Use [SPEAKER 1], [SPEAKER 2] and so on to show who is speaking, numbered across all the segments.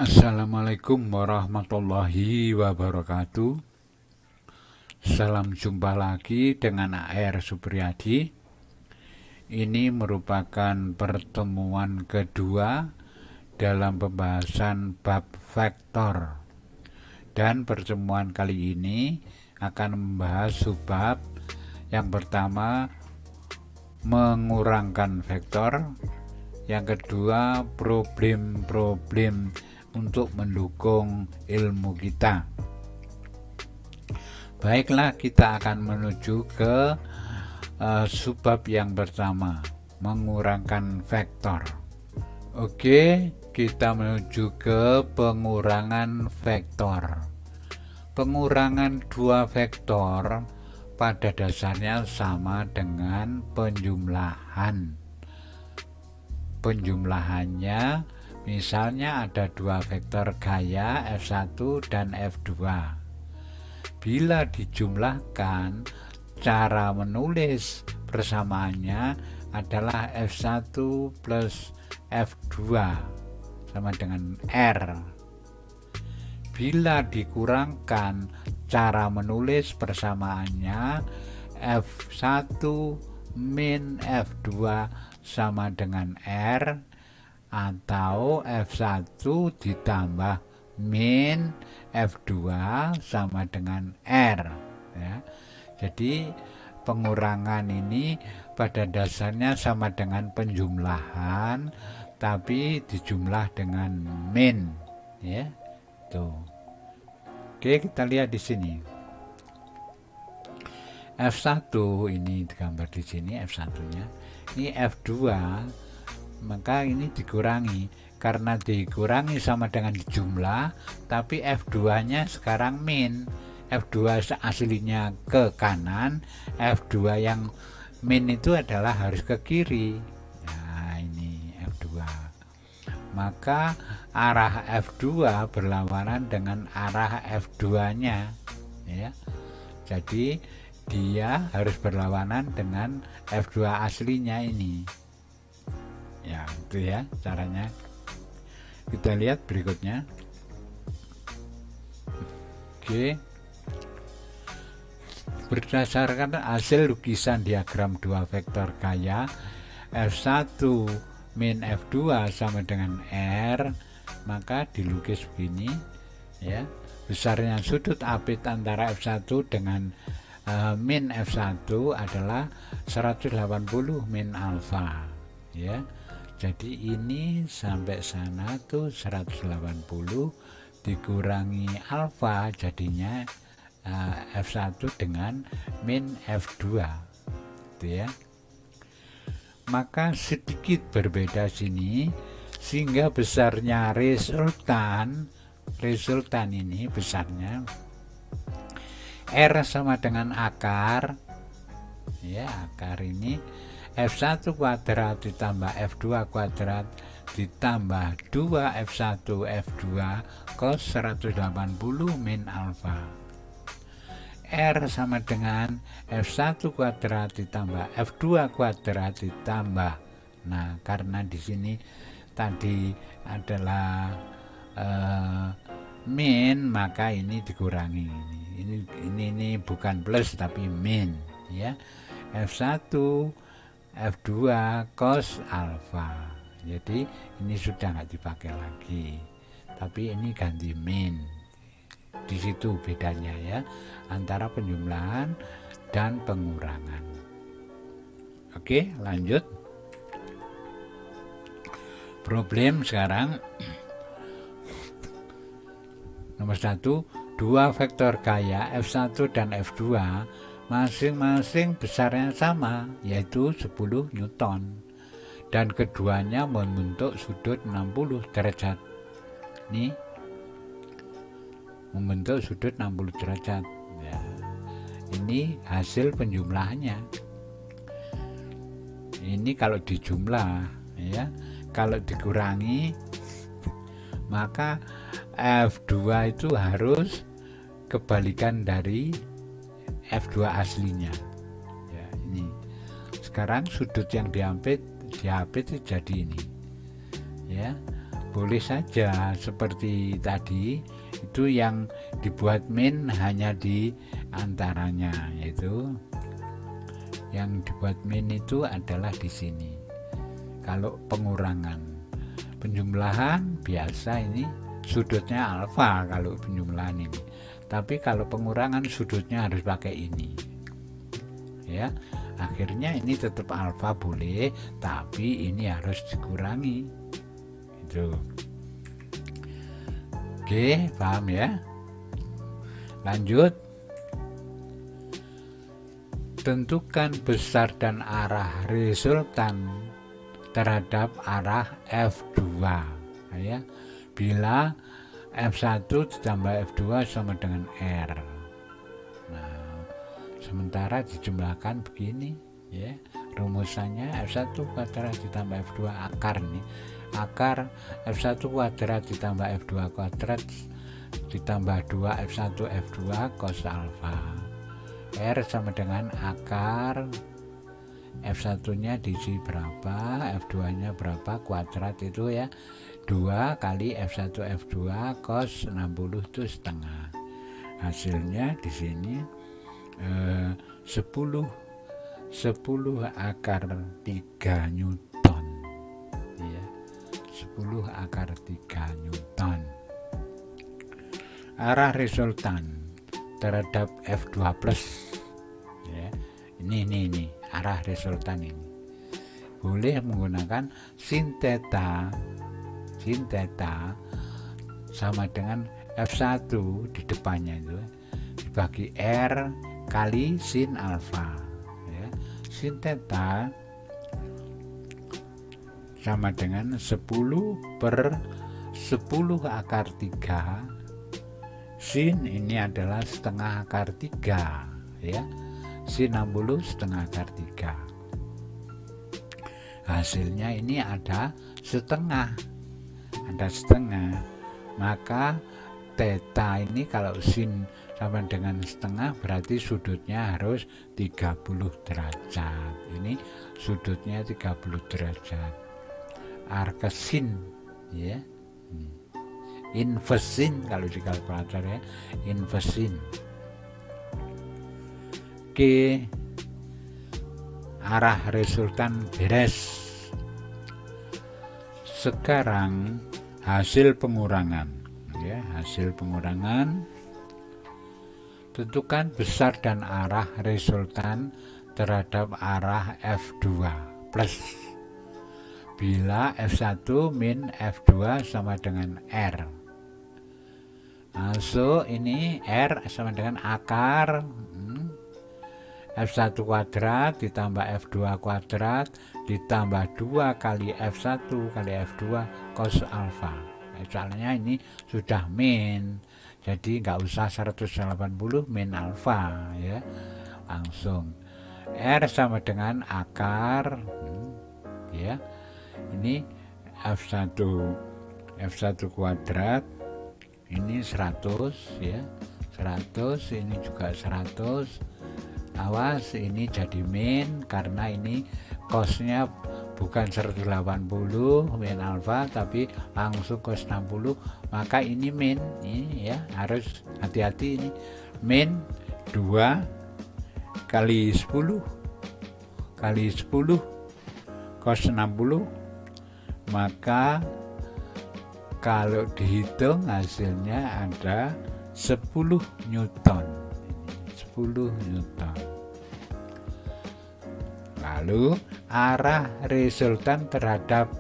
[SPEAKER 1] Assalamualaikum warahmatullahi wabarakatuh. Salam jumpa lagi dengan AR Supriyadi. Ini merupakan pertemuan kedua dalam pembahasan bab vektor. Dan pertemuan kali ini akan membahas subbab yang pertama, mengurangkan vektor. Yang kedua, problem-problem untuk mendukung ilmu kita. Baiklah, kita akan menuju ke subbab yang pertama, mengurangkan vektor. Oke, kita menuju ke pengurangan vektor. Pengurangan dua vektor pada dasarnya sama dengan penjumlahan. Penjumlahannya misalnya ada dua vektor gaya F1 dan F2. Bila dijumlahkan, cara menulis persamaannya adalah F1 plus F2 sama dengan R. Bila dikurangkan, cara menulis persamaannya F1 min F2 sama dengan R, atau F1 ditambah min F2 sama dengan R ya. Jadi pengurangan ini pada dasarnya sama dengan penjumlahan, tapi dijumlah dengan min ya. Tuh. Oke, kita lihat di sini. F1 ini digambar di sini F1-nya. Ini F2, maka ini dikurangi. Karena dikurangi sama dengan jumlah, tapi F2-nya sekarang min. F2 aslinya ke kanan, F2 yang min itu adalah harus ke kiri. Nah, ini F2. Maka arah F2 berlawanan dengan arah F2-nya ya. Jadi dia harus berlawanan dengan F2 aslinya ini ya, itu ya caranya. Kita lihat berikutnya. Oke, berdasarkan hasil lukisan diagram dua vektor gaya F1 min F2 sama dengan R, maka dilukis begini ya. Besarnya sudut apit antara F1 dengan min F1 adalah 180 min alfa ya. Jadi ini sampai sana tuh 180 dikurangi alfa, jadinya F1 dengan min F2 gitu ya. Maka sedikit berbeda sini, sehingga besarnya resultan ini besarnya R sama dengan akar ya. Akar ini F1 kuadrat ditambah F2 kuadrat ditambah 2 F1 F2 cos 180 min alfa. R sama dengan F1 kuadrat ditambah F2 kuadrat ditambah, nah karena di sini tadi adalah min, maka ini dikurangi. Ini bukan plus tapi min ya. F1 F2 cos alfa. Jadi ini sudah nggak dipakai lagi, tapi ini ganti min. Di situ bedanya ya antara penjumlahan dan pengurangan. Oke, lanjut. Problem sekarang. Nomor 1, dua vektor gaya F1 dan F2 masing-masing besarnya sama, yaitu 10 Newton, dan keduanya membentuk sudut 60 derajat. Ini membentuk sudut 60 derajat ya. Ini hasil penjumlahannya. Ini kalau dijumlah ya. Kalau dikurangi, maka F2 itu harus kebalikan dari F2 aslinya ya. Ini sekarang sudut yang diapit jadi ini ya. boleh saja seperti tadi, itu yang dibuat min hanya di antaranya, yaitu yang dibuat min itu adalah di sini. Kalau pengurangan, penjumlahan biasa ini sudutnya alfa kalau penjumlahan ini, tapi kalau pengurangan sudutnya harus pakai ini, ya. Akhirnya ini tetap alfa boleh, tapi ini harus dikurangi. Itu. Oke, paham ya? Lanjut. Tentukan besar dan arah resultan terhadap arah F2, ya. Bila F1 ditambah F2 sama dengan R. Nah, sementara dijumlahkan begini, ya. Rumusannya F1 kuadrat ditambah F2 akar nih. Akar F1 kuadrat ditambah F2 kuadrat ditambah 2 F1 F2 cos alfa. R sama dengan akar F1 nya diisi berapa, F2 nya berapa, kuadrat itu ya, 2 kali F1 F2 cos 60 itu setengah. Hasilnya di sini 10 akar 3 Newton, ya. 10 akar 3 Newton. Arah resultan terhadap F2 plus, ya. Ini arah resultan ini. Boleh menggunakan sin theta sama dengan F1 di depannya itu dibagi R kali sin alfa, ya. Sin theta sama dengan 10 per 10 akar 3. Sin ini adalah setengah akar 3, ya. Sin 60 setengah akar 3. Hasilnya ini ada setengah. Maka theta ini kalau sin sama dengan setengah berarti sudutnya harus 30 derajat. Ini sudutnya 30 derajat. Arkesin, ya. Inversin kalau di kalkulator, ya. Inversin. Oke, arah resultan beres. Sekarang hasil pengurangan, ya. Hasil pengurangan. Tentukan besar dan arah resultan terhadap arah F2 plus bila F1 min F2 sama dengan R. Masuk ini R sama dengan akar F1 kuadrat ditambah F2 kuadrat ditambah 2 kali F1 kali F2 cos alfa. Soalnya ini sudah min, jadi nggak usah 180 min alfa, ya. Langsung R sama dengan akar, ya. Ini F1 kuadrat ini 100, ya. 100 ini juga 100. Awas ini jadi min karena ini cosnya bukan 180 min alfa tapi langsung cos 60, maka ini min, ini ya harus hati-hati, ini min 2 kali 10 cos 60, maka kalau dihitung hasilnya ada 10 Newton. 10 Newton. Lalu arah resultan terhadap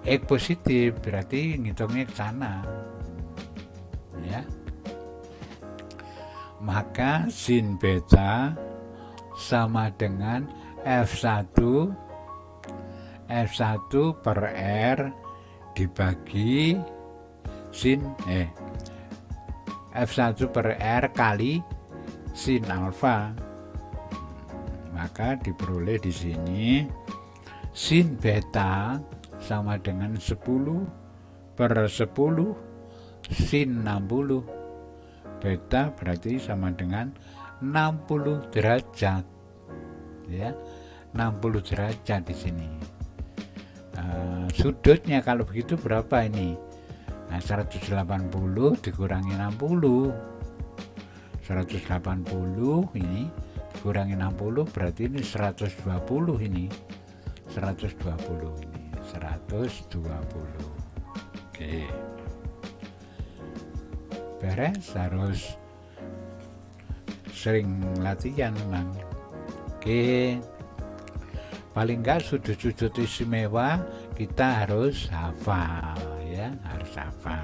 [SPEAKER 1] X positif berarti ngitungnya ke sana, ya. Maka sin beta sama dengan F1 per R dibagi sin F1 per R kali sin alfa. Maka diperoleh di sini sin beta sama dengan 10 per 10 sin 60. Beta berarti sama dengan 60 derajat, ya. 60 derajat di sini. sudutnya kalau begitu berapa ini? Nah, 180 dikurangi 60. 180 ini dikurangi 60 berarti ini 120 ini. 120 ini. 120. Oke. Beres, harus sering latihan memang. Oke. Paling enggak sudut-sudut istimewa kita harus hafal ya, harus hafal.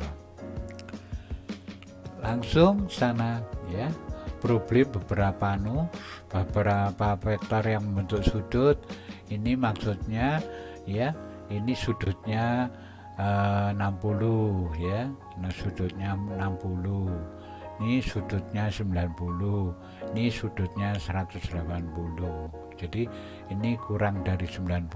[SPEAKER 1] Langsung sana ya. Problem beberapa vektor yang membentuk sudut. Ini maksudnya ya, ini sudutnya 60 ya. Nah, sudutnya 60. Ini sudutnya 90. Ini sudutnya 180. Jadi ini kurang dari 90,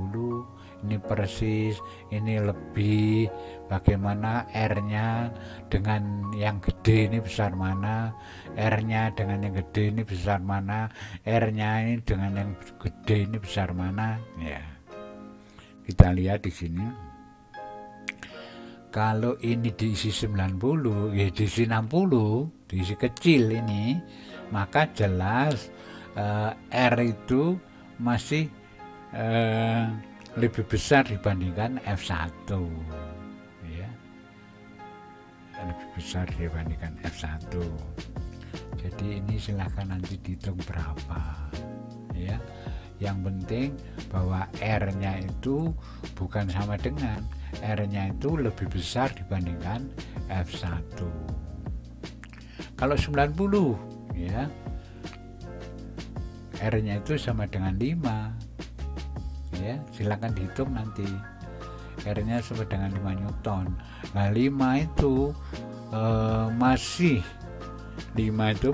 [SPEAKER 1] ini persis, ini lebih. Bagaimana R-nya dengan yang gede ini besar mana, R-nya dengan yang gede ini besar mana, R-nya ini dengan yang gede ini besar mana. Ya, kita lihat di sini. Kalau ini diisi 90, ya diisi 60, diisi kecil ini, maka jelas R itu masih lebih besar dibandingkan F1 ya, lebih besar dibandingkan F1. Jadi ini silahkan nanti dihitung berapa ya. Yang penting bahwa R-nya itu bukan sama dengan, R-nya itu lebih besar dibandingkan F1. Kalau 90 ya, R-nya itu sama dengan 5 ya, silakan dihitung nanti. R-nya sama dengan 5 Newton. Nah 5 itu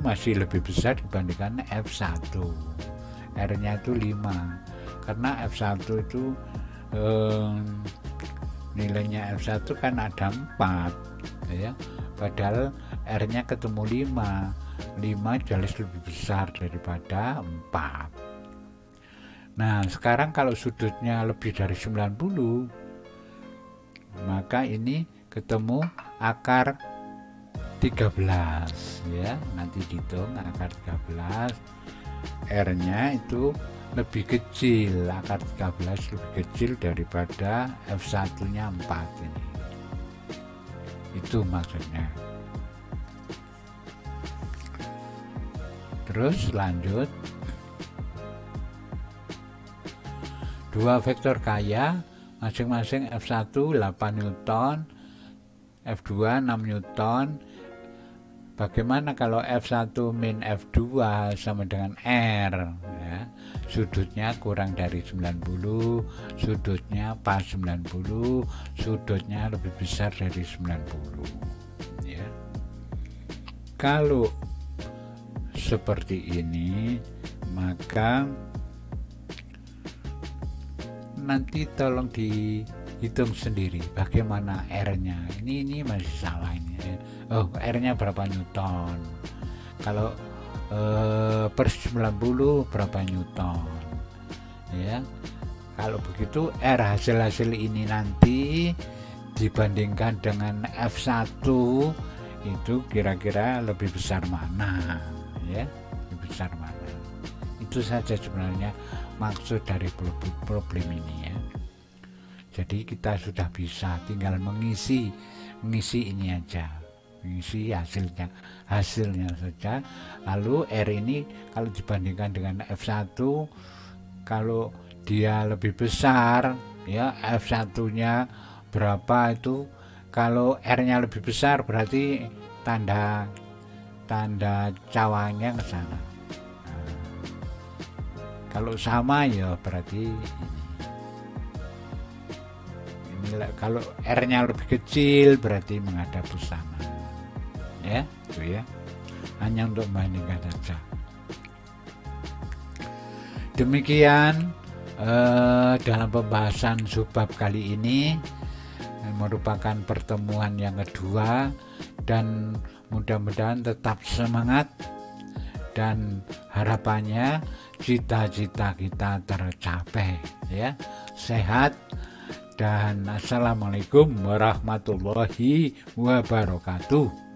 [SPEAKER 1] masih lebih besar dibandingkan F1. R-nya itu 5 karena F1 itu nilainya F1 kan ada 4 ya, padahal R-nya ketemu 5 jelas lebih besar daripada 4. Nah sekarang kalau sudutnya lebih dari 90, maka ini ketemu akar 13 ya, nanti dihitung akar 13. R-nya itu lebih kecil, akar 13 lebih kecil daripada F1 nya 4 ini. Itu maksudnya. Terus lanjut, dua vektor kaya masing-masing F1 8 Newton, F2 6 Newton. Bagaimana kalau F1 min F2 sama dengan R ya? Sudutnya kurang dari 90, sudutnya pas 90, sudutnya lebih besar dari 90 ya. Kalau seperti ini, maka nanti tolong dihitung sendiri bagaimana R-nya. Ini masih salah ini. Oh, R-nya berapa Newton? Kalau per 90 berapa Newton? Ya. Kalau begitu R hasil ini nanti dibandingkan dengan F1 itu kira-kira lebih besar mana? Ya, lebih besar mana? Itu saja sebenarnya maksud dari problem ini ya. Jadi kita sudah bisa tinggal mengisi ini aja, mengisi hasilnya saja. Lalu R ini kalau dibandingkan dengan F1, kalau dia lebih besar ya, F1 nya berapa itu, kalau R nya lebih besar berarti tanda cawangnya ke sana. Kalau sama ya berarti ini kalau R-nya lebih kecil berarti menghadap ke sana. Ya, itu ya. Hanya untuk membandingkan saja. Demikian dalam pembahasan subbab kali ini, merupakan pertemuan yang kedua, dan mudah-mudahan tetap semangat dan harapannya cita-cita kita tercapai ya, sehat dan assalamualaikum warahmatullahi wabarakatuh.